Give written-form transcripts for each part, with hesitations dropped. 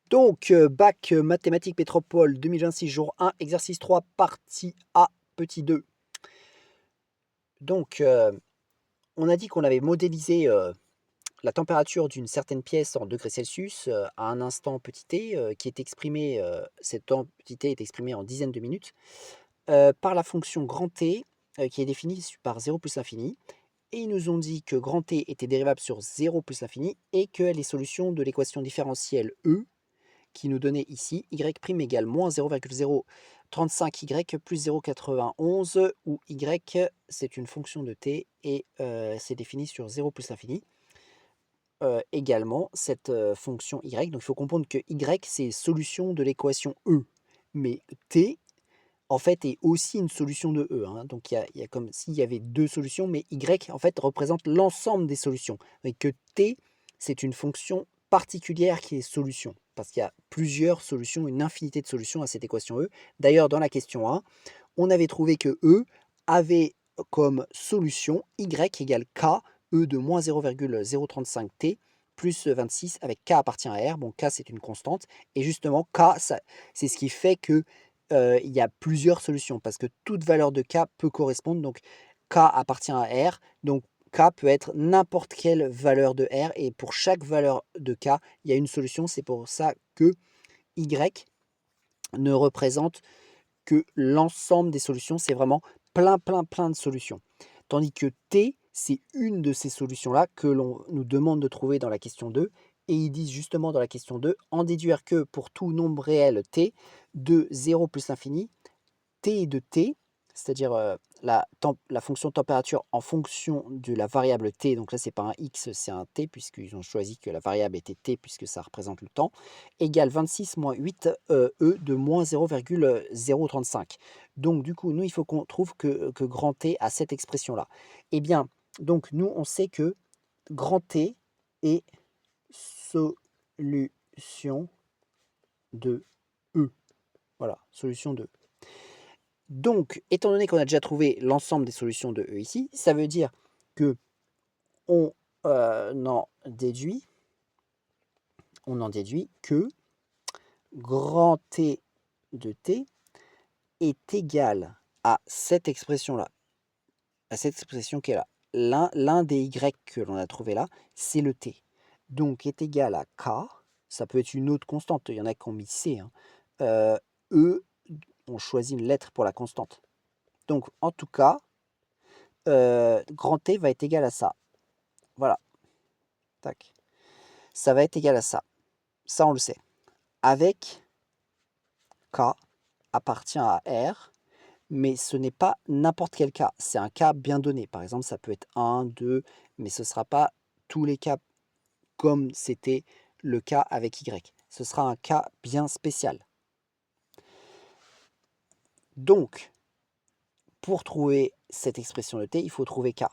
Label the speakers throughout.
Speaker 1: Donc, bac mathématiques métropole 2026, jour 1, exercice 3, partie A, petit 2. Donc, on a dit qu'on avait modélisé la température d'une certaine pièce en degrés Celsius à un instant petit t, qui est exprimé, cette temps petit t est exprimé en dizaines de minutes, par la fonction grand T, qui est définie par 0 plus l'infini. Et ils nous ont dit que grand T était dérivable sur 0 plus l'infini et que les solutions de l'équation différentielle E qui nous donnait ici y' égale moins 0,035y plus 0,91 où y c'est une fonction de t et c'est défini sur 0 plus l'infini. Également cette fonction y, donc il faut comprendre que y c'est solution de l'équation E, mais t en fait est aussi une solution de E, hein. Donc il y a comme s'il y avait deux solutions, mais y en fait représente l'ensemble des solutions et que t c'est une fonction particulière qui est solution, parce qu'il y a plusieurs solutions, une infinité de solutions à cette équation E. D'ailleurs dans la question 1, on avait trouvé que E avait comme solution y égale k, E de moins 0,035t plus 26 avec k appartient à R. Bon, k c'est une constante et justement k c'est ce qui fait que il y a plusieurs solutions parce que toute valeur de k peut correspondre, donc k appartient à R, donc k peut être n'importe quelle valeur de R et pour chaque valeur de k, il y a une solution. C'est pour ça que y ne représente que l'ensemble des solutions, c'est vraiment plein de solutions. Tandis que t, c'est une de ces solutions-là que l'on nous demande de trouver dans la question 2. Et ils disent justement dans la question 2, en déduire que pour tout nombre réel t, de 0 plus l'infini, t de t, c'est-à-dire la fonction température en fonction de la variable t, donc là c'est pas un x, c'est un t, puisqu'ils ont choisi que la variable était t, puisque ça représente le temps, égale 26 moins 8 e de moins 0,035. Donc du coup, nous, il faut qu'on trouve que grand t a cette expression-là. Eh bien, donc nous, on sait que grand t est solution de E. Voilà, solution de E. Donc, étant donné qu'on a déjà trouvé l'ensemble des solutions de E ici, ça veut dire que on en déduit que grand T de T est égal à cette expression-là, à cette expression qui est là. L'un des Y que l'on a trouvé là, c'est le T. Donc, est égal à K, ça peut être une autre constante, il y en a qui ont mis C. Hein. E, on choisit une lettre pour la constante. Donc, en tout cas, grand T va être égal à ça. Voilà. Tac. Ça va être égal à ça. Ça, on le sait. Avec K appartient à R, mais ce n'est pas n'importe quel cas. C'est un cas bien donné. Par exemple, ça peut être 1, 2, mais ce ne sera pas tous les cas comme c'était le cas avec Y. Ce sera un cas bien spécial. Donc, pour trouver cette expression de T, il faut trouver K.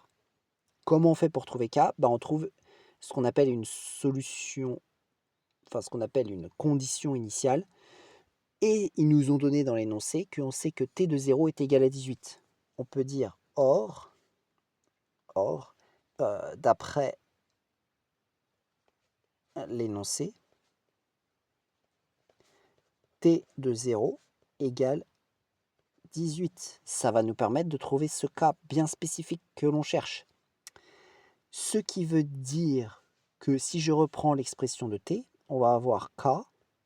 Speaker 1: Comment on fait pour trouver K? On trouve ce qu'on appelle une solution, enfin ce qu'on appelle une condition initiale. Et ils nous ont donné dans l'énoncé qu'on sait que t de 0 est égal à 18. On peut dire or, d'après l'énoncé, t de 0 égale 18. Ça va nous permettre de trouver ce cas bien spécifique que l'on cherche. Ce qui veut dire que si je reprends l'expression de t, on va avoir k,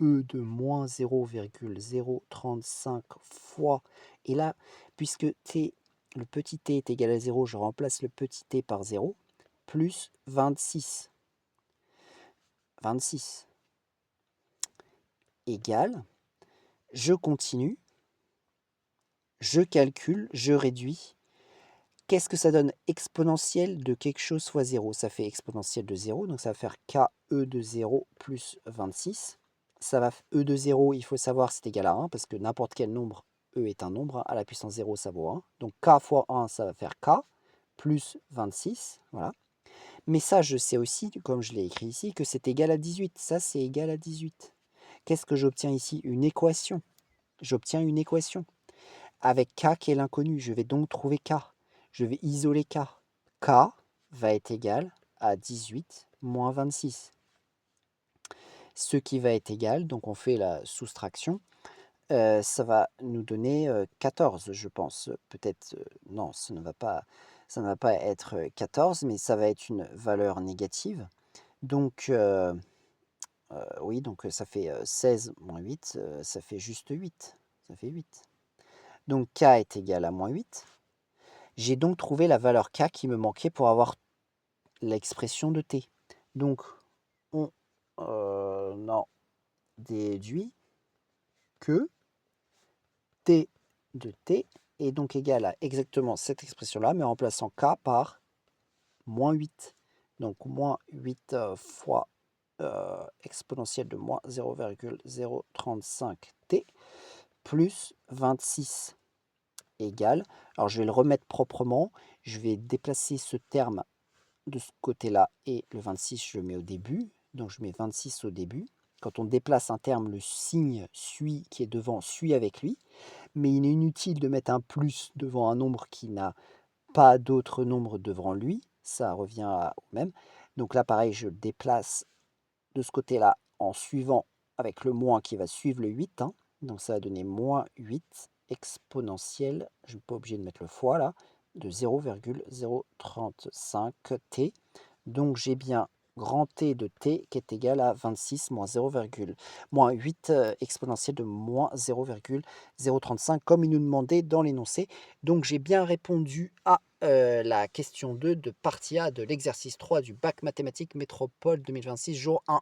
Speaker 1: e de moins 0,035 fois, et là, puisque t, le petit t est égal à 0, je remplace le petit t par 0, plus 26. 26 égale, je continue, je calcule, je réduis. Qu'est-ce que ça donne? Exponentielle de quelque chose fois 0. Ça fait exponentielle de 0, donc ça va faire k e de 0 plus 26. Ça va, e de 0, il faut savoir, c'est égal à 1, parce que n'importe quel nombre, e est un nombre, à la puissance 0, ça vaut 1. Donc k fois 1, ça va faire k, plus 26, voilà. Mais ça, je sais aussi, comme je l'ai écrit ici, que c'est égal à 18. Ça, c'est égal à 18. Qu'est-ce que j'obtiens ici? Une équation. J'obtiens une équation. Avec k qui est l'inconnu, je vais donc trouver k. Je vais isoler k. K va être égal à 18 moins 26. ce qui va être égal, donc on fait la soustraction, ça va nous donner 14, je pense. Peut-être, non, ça ne va pas être 14, mais ça va être une valeur négative. Donc, oui, donc ça fait 16 moins 8, ça fait juste 8. Ça fait 8. Donc k est égal à moins 8. J'ai donc trouvé la valeur k qui me manquait pour avoir l'expression de t. Donc, on en déduit que t de t est donc égal à exactement cette expression-là, mais en remplaçant k par moins 8. Donc, moins 8 fois exponentielle de moins 0,035t plus 26 égale, alors je vais le remettre proprement, je vais déplacer ce terme de ce côté-là et le 26 je le mets au début, donc je mets 26 au début. Quand on déplace un terme, le signe suit qui est devant suit avec lui, mais il est inutile de mettre un plus devant un nombre qui n'a pas d'autre nombre devant lui, ça revient au même. Donc là pareil, je déplace de ce côté-là en suivant avec le moins qui va suivre le 8, hein. Donc ça va donner moins 8 exponentielle, je ne suis pas obligé de mettre le fois là, de 0,035t. Donc j'ai bien grand T de t qui est égal à 26 moins 8 exponentielle de moins 0,035 comme il nous demandait dans l'énoncé. Donc j'ai bien répondu à la question 2 de partie A de l'exercice 3 du bac mathématiques métropole 2026 jour 1.